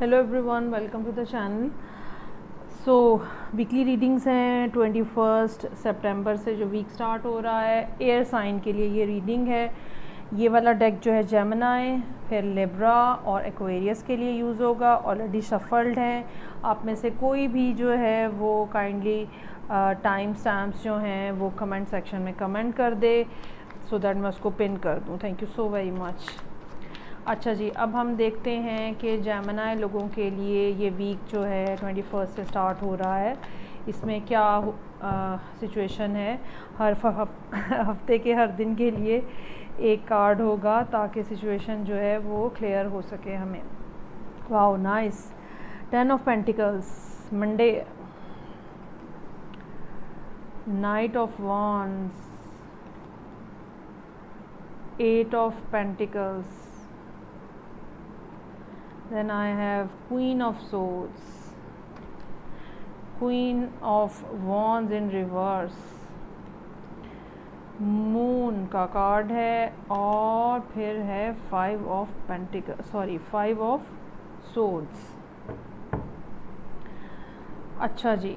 Hello everyone, welcome to the channel. So weekly readings हैं 21 सितंबर से जो वीक स्टार्ट हो रहा है। एयर साइन के लिए ये रीडिंग है। ये वाला डेक जो है जेमिनी, फिर लिब्रा और एक्वेरियस के लिए यूज़ होगा। ऑलरेडी शफल्ड है। आप में से कोई भी जो है वो काइंडली टाइम स्टैम्प्स जो हैं वो कमेंट सेक्शन में कमेंट कर दे सो दैट मैं उसको पिन कर दूँ। Thank you so very much. अच्छा जी, अब हम देखते हैं कि जेमिनी लोगों के लिए ये वीक जो है 21 से स्टार्ट हो रहा है, इसमें क्या सिचुएशन है। हर हफ्ते के हर दिन के लिए एक कार्ड होगा ताकि सिचुएशन जो है वो क्लियर हो सके हमें। Wow nice. 10 of pentacles Monday, night of wands, 8 of pentacles, then I have Queen of Swords, Queen of Wands in reverse, moon का कार्ड है और फिर है 5 ऑफ पेंटिकल 5 ऑफ सोर्ड्स। अच्छा जी,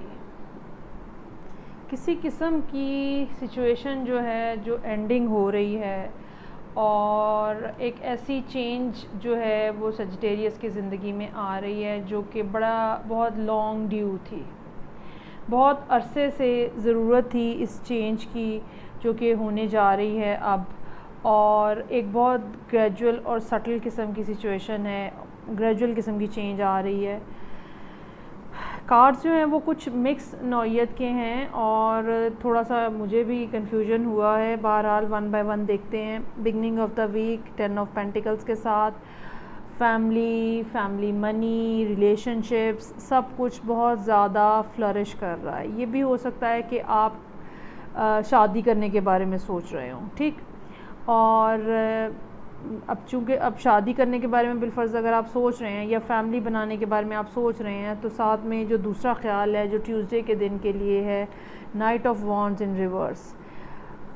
किसी किस्म की सिचुएशन जो है जो एंडिंग हो रही है और एक ऐसी चेंज जो है वो सजिटेरियस की ज़िंदगी में आ रही है जो कि बहुत लॉन्ग ड्यू थी। बहुत अरसे से ज़रूरत थी इस चेंज की जो कि होने जा रही है अब, और एक बहुत ग्रेजुअल और सटल किस्म की सिचुएशन है। ग्रेजुअल किस्म की चेंज आ रही है। कार्ड्स जो हैं वो कुछ मिक्स नौइयत के हैं और थोड़ा सा मुझे भी कन्फ्यूजन हुआ है। बहरहाल वन बाय वन देखते हैं। Beginning of the week 10 of pentacles के साथ फैमिली मनी, रिलेशनशिप्स, सब कुछ बहुत ज़्यादा फ्लरिश कर रहा है। ये भी हो सकता है कि आप शादी करने के बारे में सोच रहे हो, ठीक। और अब चूँकि अब शादी करने के बारे में बिलफर्ज़ अगर आप सोच रहे हैं या फैमिली बनाने के बारे में आप सोच रहे हैं, तो साथ में जो दूसरा ख्याल है जो ट्यूसडे के दिन के लिए है, night of wands in reverse.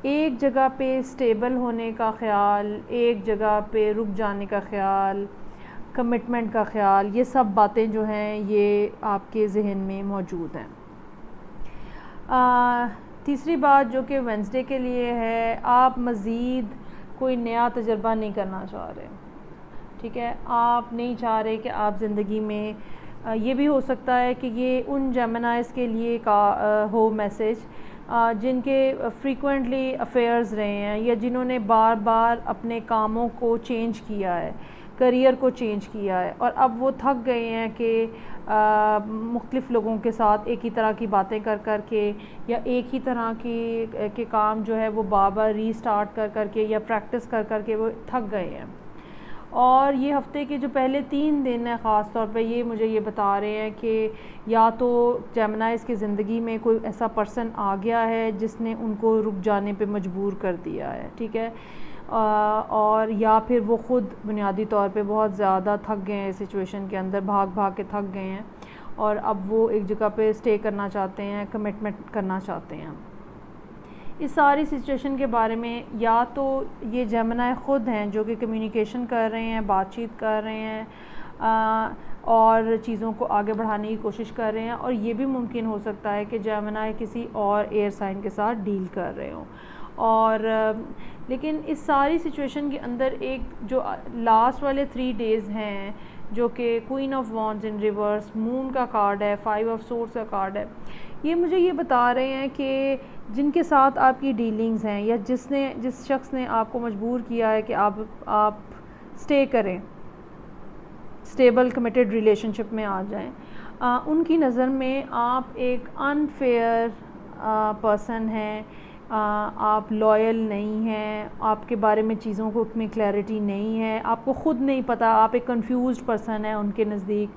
एक जगह पे स्टेबल होने का ख्याल, एक जगह पे रुक जाने का ख्याल, कमिटमेंट का ख्याल, ये सब बातें जो हैं ये आपके जहन में मौजूद हैं। तीसरी बात जो कि वेंसडे के लिए है, आप मज़ीद कोई नया तजर्बा नहीं करना चाह रहे, ठीक है। आप नहीं चाह रहे कि आप ज़िंदगी में ये भी हो सकता है कि ये उन जेमिनीज़ के लिए का हो मैसेज जिनके फ्रीक्वेंटली अफेयर्स रहे हैं या जिन्होंने बार बार अपने कामों को चेंज किया है, करियर को चेंज किया है और अब वो थक गए हैं कि मुख्तलिफ़ लोगों के साथ एक ही तरह की बातें कर कर के या एक ही तरह के काम जो है वो बार बार रीस्टार्ट कर कर के या प्रैक्टिस कर कर के वो थक गए हैं। और ये हफ्ते के जो पहले 3 दिन हैं ख़ास तौर पे ये मुझे ये बता रहे हैं कि या तो जेमिनीज़ की ज़िंदगी में कोई ऐसा पर्सन आ गया है जिसने उनको रुक जाने पे मजबूर कर दिया है, ठीक है। और या फिर वो ख़ुद बुनियादी तौर पे बहुत ज़्यादा थक गए हैं, सिचुएशन के अंदर भाग भाग के थक गए हैं और अब वो एक जगह पे स्टे करना चाहते हैं, कमिटमेंट करना चाहते हैं। इस सारी सिचुएशन के बारे में या तो ये जेमिनी ख़ुद हैं जो कि कम्युनिकेशन कर रहे हैं, बातचीत कर रहे हैं और चीज़ों को आगे बढ़ाने की कोशिश कर रहे हैं, और ये भी मुमकिन हो सकता है कि जेमिनी किसी और एयर साइन के साथ डील कर रहे हों। और लेकिन इस सारी सिचुएशन के अंदर एक जो लास्ट वाले 3 डेज़ हैं जो कि queen of wands in reverse, moon का कार्ड है, 5 ऑफ सोर्ड्स का कार्ड है, ये मुझे ये बता रहे हैं कि जिनके साथ आपकी डीलिंग्स हैं या जिस शख्स ने आपको मजबूर किया है कि आप स्टे करें, स्टेबल कमिटेड रिलेशनशिप में आ जाएं, उनकी नज़र में आप एक अनफेयर पर्सन हैं। आप लॉयल नहीं हैं, आपके बारे में चीज़ों को में क्लैरिटी नहीं है, आपको ख़ुद नहीं पता, आप एक कंफ्यूज्ड पर्सन है उनके नज़दीक,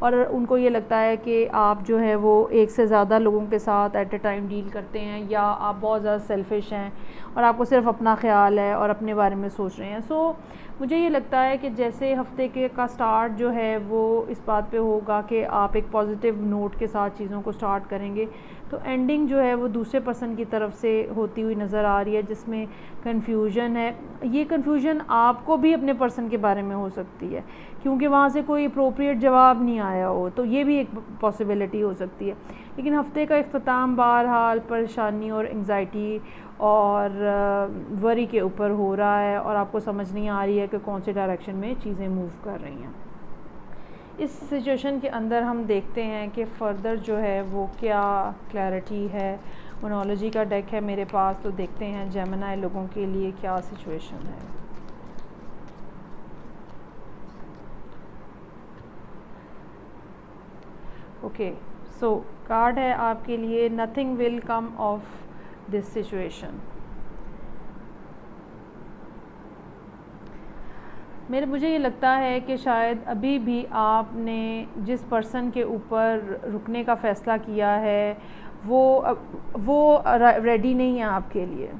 और उनको ये लगता है कि आप जो है वो एक से ज़्यादा लोगों के साथ एट ए टाइम डील करते हैं या आप बहुत ज़्यादा सेल्फिश हैं और आपको सिर्फ अपना ख्याल है और अपने बारे में सोच रहे हैं। सो मुझे ये लगता है कि जैसे हफ्ते के का स्टार्ट जो है वो इस बात पे होगा कि आप एक पॉजिटिव नोट के साथ चीज़ों को स्टार्ट करेंगे, तो एंडिंग जो है वो दूसरे पर्सन की तरफ से होती हुई नज़र आ रही है जिसमें कन्फ्यूजन है। ये कन्फ्यूजन आपको भी अपने पर्सन के बारे में हो सकती है क्योंकि वहाँ से कोई अप्रोप्रिएट जवाब नहीं आया हो, तो ये भी एक पॉसिबिलिटी हो सकती है। लेकिन हफ्ते का इख्तिताम बहरहाल परेशानी और एंग्जाइटी और वरी के ऊपर हो रहा है और आपको समझ नहीं आ रही है कि कौन से डायरेक्शन में चीज़ें मूव कर रही हैं। इस सिचुएशन के अंदर हम देखते हैं कि फ़र्दर जो है वो क्या क्लैरिटी है। मोनोलॉजी का डेक है मेरे पास, तो देखते हैं जेमिनी लोगों के लिए क्या सिचुएशन है। ओके, सो कार्ड है आपके लिए nothing will come of this situation. मुझे ये लगता है कि शायद अभी भी आपने जिस पर्सन के ऊपर रुकने का फ़ैसला किया है वो रेडी नहीं है आपके लिए।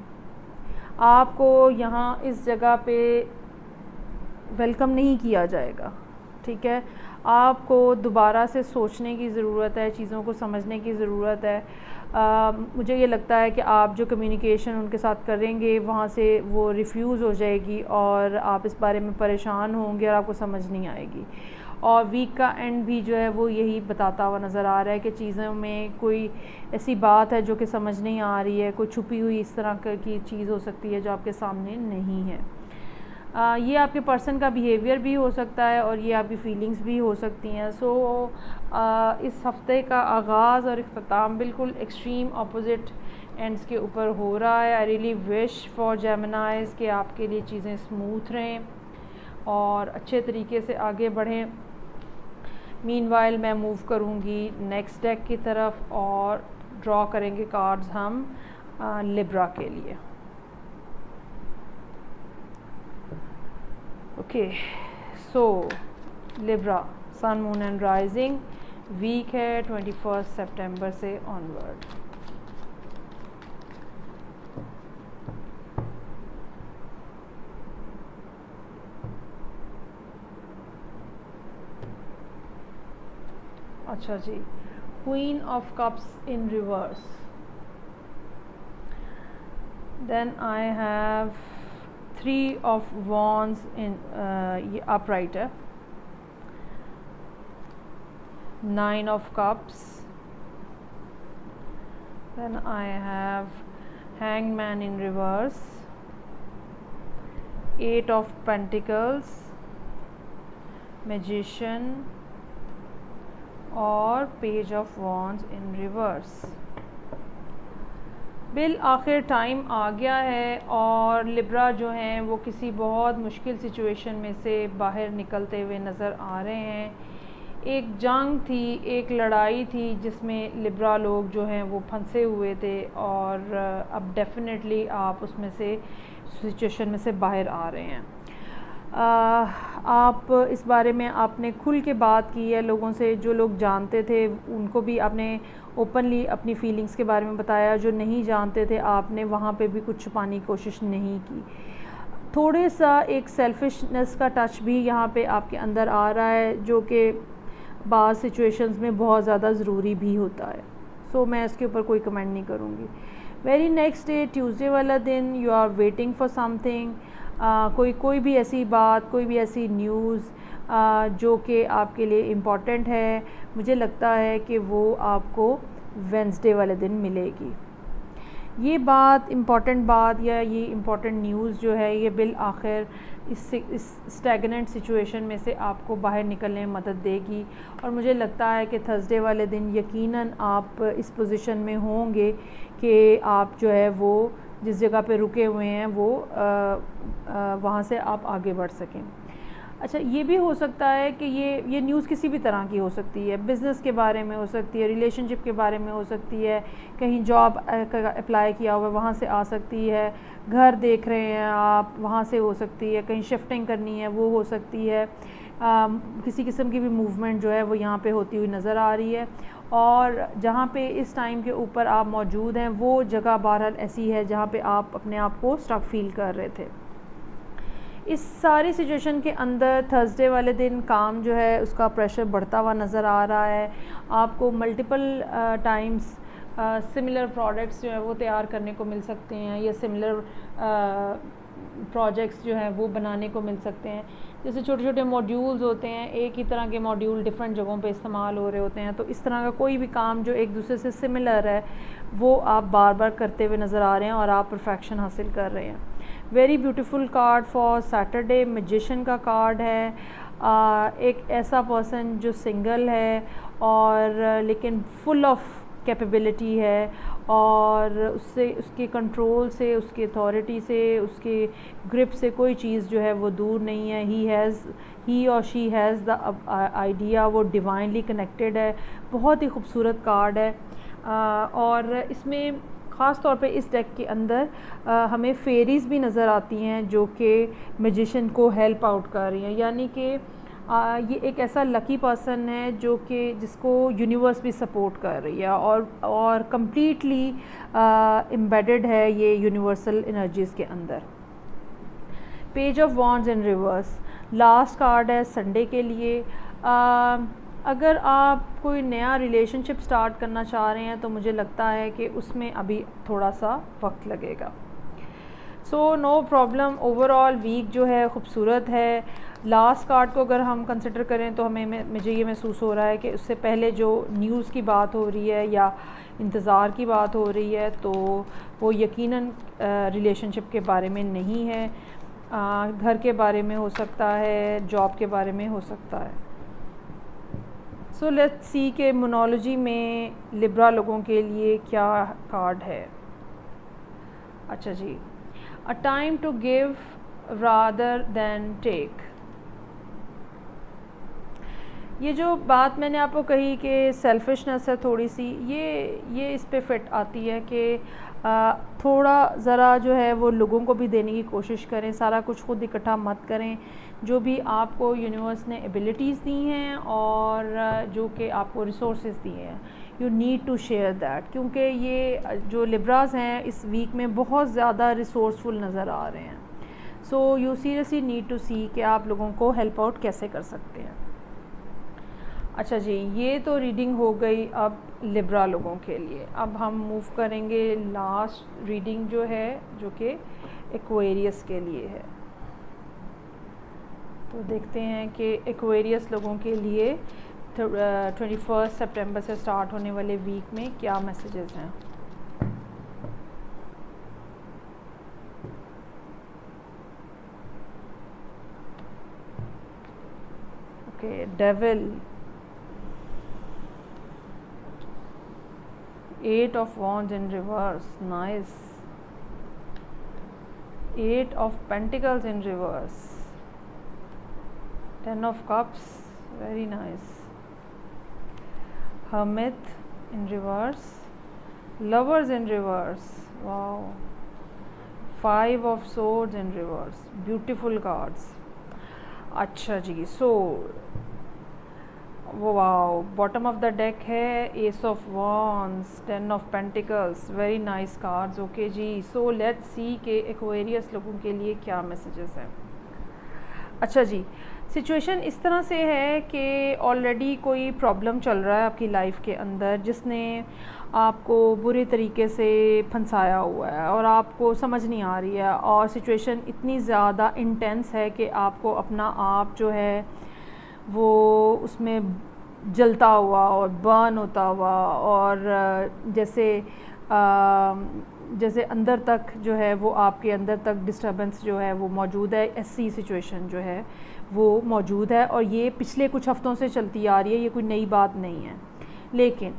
आपको यहाँ इस जगह पे वेलकम नहीं किया जाएगा, ठीक है। आपको दोबारा से सोचने की ज़रूरत है, चीज़ों को समझने की ज़रूरत है। मुझे ये लगता है कि आप जो कम्युनिकेशन उनके साथ करेंगे वहाँ से वो रिफ्यूज़ हो जाएगी और आप इस बारे में परेशान होंगे और आपको समझ नहीं आएगी। और वीक का एंड भी जो है वो यही बताता हुआ नज़र आ रहा है कि चीज़ों में कोई ऐसी बात है जो कि समझ नहीं आ रही है, कोई छुपी हुई इस तरह की चीज़ हो सकती है जो आपके सामने नहीं है। ये आपके पर्सन का बिहेवियर भी हो सकता है और ये आपकी फीलिंग्स भी हो सकती हैं। सो इस हफ़्ते का आगाज़ और इख्तिताम बिल्कुल एक्सट्रीम अपोजिट एंड्स के ऊपर हो रहा है। I really wish for Geminis कि आपके लिए चीज़ें स्मूथ रहें और अच्छे तरीके से आगे बढ़ें। मीनवाइल मैं मूव करूँगी नेक्स्ट डेक की तरफ और ड्रॉ करेंगे कार्ड्स हम लिब्रा के लिए। Okay, so Libra sun moon and rising week है 21 सितंबर से ऑनवर्ड। अच्छा जी, queen of cups in reverse, then I have 3 of wands in upright, 9 of cups, then I have hanged man in reverse, 8 of pentacles, magician और page of wands in reverse। Bill आखिर time आ गया है और Libra जो हैं वो किसी बहुत मुश्किल सिचुएशन में से बाहर निकलते हुए नज़र आ रहे हैं। एक जंग थी, एक लड़ाई थी जिसमें लिब्रा लोग जो हैं वो फंसे हुए थे और अब डेफिनेटली आप उसमें से सिचुएशन में से बाहर आ रहे हैं। आप इस बारे में आपने खुल के बात की है लोगों से, जो लोग जानते थे उनको भी आपने ओपनली अपनी फीलिंग्स के बारे में बताया, जो नहीं जानते थे आपने वहाँ पे भी कुछ छुपाने की कोशिश नहीं की। थोड़े सा एक सेल्फिशनेस का टच भी यहाँ पे आपके अंदर आ रहा है जो कि बाज़ सिचुएशंस में बहुत ज़्यादा ज़रूरी भी होता है। सो मैं इसके ऊपर कोई कमेंट नहीं करूँगी। वेरी नेक्स्ट डे ट्यूसडे वाला दिन you are waiting for something, कोई भी ऐसी बात, कोई भी ऐसी न्यूज़ जो कि आपके लिए इम्पॉर्टेंट है, मुझे लगता है कि वो आपको वेंसडे वाले दिन मिलेगी। ये बात इम्पॉर्टेंट बात या ये इम्पॉर्टेंट न्यूज़ जो है ये बिल आखिर इस स्टैगनेंट सिचुएशन में से आपको बाहर निकलने में मदद देगी। और मुझे लगता है कि थर्सडे वाले दिन यकीनन आप इस पोजीशन में होंगे कि आप जो है वो जिस जगह पे रुके हुए हैं वो वहाँ से आप आगे बढ़ सकें। अच्छा, ये भी हो सकता है कि ये न्यूज़ किसी भी तरह की हो सकती है, बिज़नेस के बारे में हो सकती है, रिलेशनशिप के बारे में हो सकती है, कहीं जॉब अप्लाई किया हुआ वहाँ से आ सकती है, घर देख रहे हैं आप वहाँ से हो सकती है, कहीं शिफ्टिंग करनी है वो हो सकती है, किसी किस्म की भी मूवमेंट जो है वो यहाँ पे होती हुई नज़र आ रही है। और जहाँ पे इस टाइम के ऊपर आप मौजूद हैं वो जगह बहरहाल ऐसी है जहाँ पे आप अपने आप को स्टक फील कर रहे थे। इस सारी सिचुएशन के अंदर थर्सडे वाले दिन काम जो है उसका प्रेशर बढ़ता हुआ नज़र आ रहा है। आपको मल्टीपल टाइम्स सिमिलर प्रोडक्ट्स जो है वो तैयार करने को मिल सकते हैं, या सिमिलर प्रोजेक्ट्स जो हैं वो बनाने को मिल सकते हैं। जैसे छोटे छोटे मॉड्यूल्स होते हैं, एक ही तरह के मॉड्यूल डिफरेंट जगहों पे इस्तेमाल हो रहे होते हैं, तो इस तरह का कोई भी काम जो एक दूसरे से सिमिलर है वो आप बार बार करते हुए नज़र आ रहे हैं और आप परफेक्शन हासिल कर रहे हैं। Very beautiful card for Saturday, magician का कार्ड है। एक ऐसा पर्सन जो सिंगल है और लेकिन फुल ऑफ कैपेबिलिटी है, और उससे, उसके कंट्रोल से, उसकी अथॉरिटी से, उसके ग्रिप से कोई चीज़ जो है वो दूर नहीं है। ही और शी हैज़ द आइडिया, वो डिवाइनली कनेक्टेड है। बहुत ही खूबसूरत कार्ड है। और इसमें ख़ास तौर पे इस डेक के अंदर हमें फेरीज़ भी नज़र आती हैं जो कि मैजिशियन को हेल्प आउट कर रही हैं, यानी कि ये एक ऐसा लकी पर्सन है जो कि जिसको यूनिवर्स भी सपोर्ट कर रही है और कम्प्लीटली एम्बेडेड है ये यूनिवर्सल एनर्जीज़ के अंदर। Page of wands in reverse, last card है संडे के लिए। अगर आप कोई नया रिलेशनशिप स्टार्ट करना चाह रहे हैं तो मुझे लगता है कि उसमें अभी थोड़ा सा वक्त लगेगा। So no problem, overall week जो है खूबसूरत है। लास्ट कार्ड को अगर हम कंसिडर करें तो मुझे ये महसूस हो रहा है कि उससे पहले जो न्यूज़ की बात हो रही है या इंतज़ार की बात हो रही है तो वो यकीनन रिलेशनशिप के बारे में नहीं है, घर के बारे में हो सकता है, जॉब के बारे में हो सकता है। सो लेट्स सी के मोनोलॉजी में लिब्रा लोगों के लिए क्या कार्ड है। अच्छा जी, a time to give rather than take. ये जो बात मैंने आपको कही कि सेल्फिशनेस है थोड़ी सी, ये इस पे फिट आती है कि थोड़ा ज़रा जो है वो लोगों को भी देने की कोशिश करें, सारा कुछ खुद इकट्ठा मत करें। जो भी आपको यूनिवर्स ने एबिलिटीज़ दी हैं और जो कि आपको रिसोर्सेज दिए हैं, you need to share that, क्योंकि ये जो लिब्रास हैं इस वीक में बहुत ज़्यादा रिसोर्सफुल नज़र आ रहे हैं। So you seriously need to see कि आप लोगों को हेल्प आउट कैसे कर सकते हैं। अच्छा जी, ये तो रीडिंग हो गई अब लिब्रा लोगों के लिए। अब हम मूव करेंगे लास्ट रीडिंग जो है, जो कि एक्वेरियस के लिए है। तो देखते हैं कि एक्वेरियस लोगों के लिए 21 सितंबर से स्टार्ट होने वाले वीक में क्या मैसेजेस हैं। Okay, devil, 8 of Wands in reverse, nice. 8 of Pentacles in reverse, 10 of Cups, very nice. Hermit in reverse, Lovers in reverse, wow. 5 of Swords in reverse, beautiful cards. अच्छा जी, so wow, bottom of the deck है ace of wands, 10 of pentacles, very nice cards. Okay जी, so let's see के Aquarius लोगों के लिए क्या messages हैं। अच्छा जी, सिचुएशन इस तरह से है कि ऑलरेडी कोई प्रॉब्लम चल रहा है आपकी लाइफ के अंदर जिसने आपको बुरे तरीके से फंसाया हुआ है और आपको समझ नहीं आ रही है, और सिचुएशन इतनी ज़्यादा इंटेंस है कि आपको अपना आप जो है वो उसमें जलता हुआ और बर्न होता हुआ और जैसे अंदर तक जो है वो आपके अंदर तक डिस्टर्बेंस जो है वो मौजूद है। ऐसी सिचुएशन जो है वो मौजूद है और ये पिछले कुछ हफ्तों से चलती आ रही है, ये कोई नई बात नहीं है। लेकिन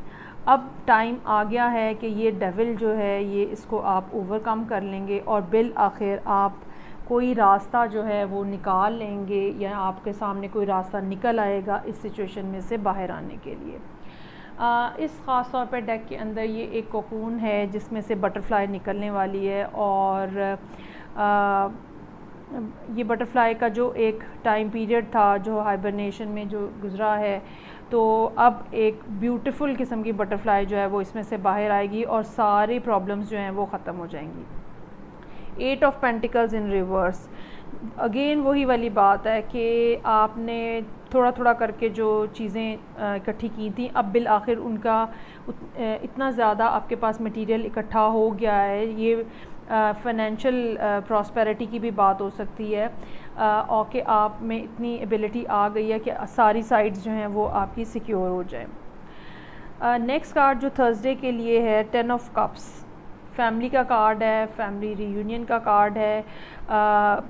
अब टाइम आ गया है कि ये डेविल जो है ये इसको आप ओवरकम कर लेंगे और बिल आखिर आप कोई रास्ता जो है वो निकाल लेंगे, या आपके सामने कोई रास्ता निकल आएगा इस सिचुएशन में से बाहर आने के लिए। इस ख़ास तौर पर डेक के अंदर ये एक कोकून है जिसमें से बटरफ्लाई निकलने वाली है, और ये बटरफ्लाई का जो एक टाइम पीरियड था जो हाइबरनेशन में जो गुज़रा है, तो अब एक ब्यूटीफुल किस्म की बटरफ्लाई जो है वो इसमें से बाहर आएगी और सारी प्रॉब्लम्स जो हैं वो ख़त्म हो जाएंगी। 8 of pentacles in reverse, again वही वाली बात है कि आपने थोड़ा थोड़ा करके जो चीज़ें इकट्ठी की थी, अब बिल आखिर उनका इतना ज़्यादा आपके पास मटेरियल इकट्ठा हो गया है। ये फाइनेंशियल प्रॉस्पेरिटी की भी बात हो सकती है, और कि आप में इतनी एबिलिटी आ गई है कि सारी साइड्स जो हैं वो आपकी सिक्योर हो जाए। नेक्स्ट कार्ड जो थर्सडे के लिए है 10 ऑफ कप्स, फैमिली का कार्ड है, फैमिली रीयूनियन का कार्ड है,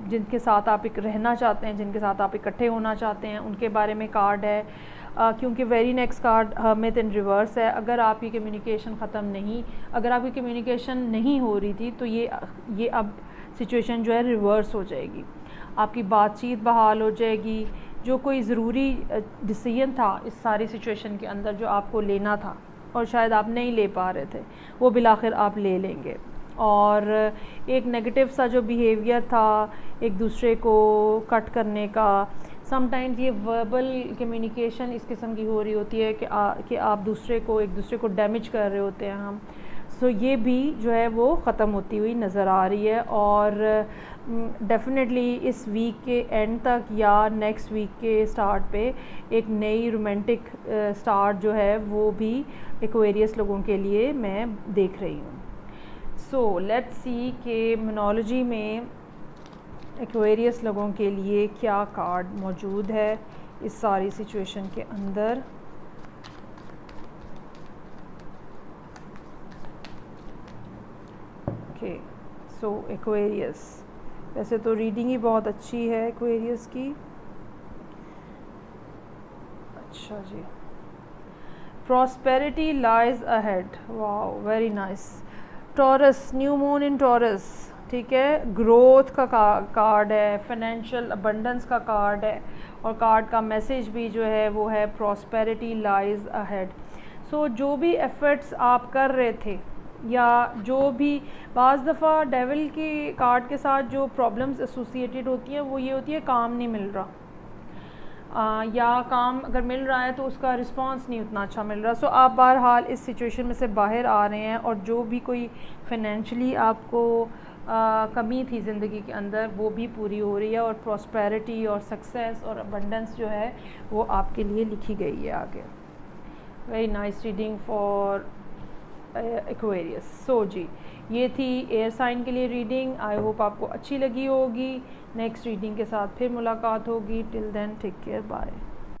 जिनके साथ आप एक रहना चाहते हैं, जिनके साथ आप इकट्ठे होना चाहते हैं, उनके बारे में कार्ड है। क्योंकि वेरी नेक्स्ट कार्ड हर्मिट इन रिवर्स है। अगर आपकी कम्युनिकेशन ख़त्म नहीं, अगर आपकी कम्युनिकेशन नहीं हो रही थी, तो ये अब सिचुएशन जो है रिवर्स हो जाएगी, आपकी बातचीत बहाल हो जाएगी। जो कोई ज़रूरी डिसीजन था इस सारी सिचुएशन के अंदर जो आपको लेना था और शायद आप नहीं ले पा रहे थे, वो बिलाखिर आप ले लेंगे। और एक नेगेटिव सा जो बिहेवियर था एक दूसरे को कट करने का, समटाइम्स ये वर्बल कम्युनिकेशन इस किस्म की हो रही होती है कि आप एक दूसरे को डैमेज कर रहे होते हैं हम। सो ये भी जो है वो ख़त्म होती हुई नज़र आ रही है। और डेफिनेटली इस वीक के एंड तक या नेक्स्ट वीक के स्टार्ट पे एक नई रोमांटिक स्टार्ट जो है वो भी एक्वेरियस लोगों के लिए मैं देख रही हूँ। सो लेट्स सी कि मोनोलॉजी में एक्वेरियस लोगों के लिए क्या कार्ड मौजूद है इस सारी सिचुएशन के अंदर। ओके, सो एक्वेरियस, वैसे तो रीडिंग ही बहुत अच्छी है एक्वेरियस की। अच्छा जी, prosperity lies ahead, wow very nice. Taurus, new moon in Taurus, ठीक है, ग्रोथ का कार्ड है, फाइनेंशियल अबंडेंस का कार्ड है, और कार्ड का मैसेज भी जो है वो है प्रॉस्पेरिटी लाइज अहेड। सो जो भी एफर्ट्स आप कर रहे थे, या जो भी बाज़ दफ़ा डेविल के कार्ड के साथ जो प्रॉब्लम्स एसोसिएटेड होती हैं वो ये होती है काम नहीं मिल रहा, या काम अगर मिल रहा है तो उसका रिस्पांस नहीं उतना अच्छा मिल रहा। सो आप बहरहाल इस सिचुएशन में से बाहर आ रहे हैं, और जो भी कोई फाइनेंशियली आपको कमी थी ज़िंदगी के अंदर वो भी पूरी हो रही है, और प्रॉस्पेरिटी और सक्सेस और अबंडेंस जो है वो आपके लिए लिखी गई है आगे। Very nice reading for Aquarius. So जी, ये थी एयर साइन के लिए रीडिंग। आई होप आपको अच्छी लगी होगी। नेक्स्ट रीडिंग के साथ फिर मुलाकात होगी। Till then take care, bye.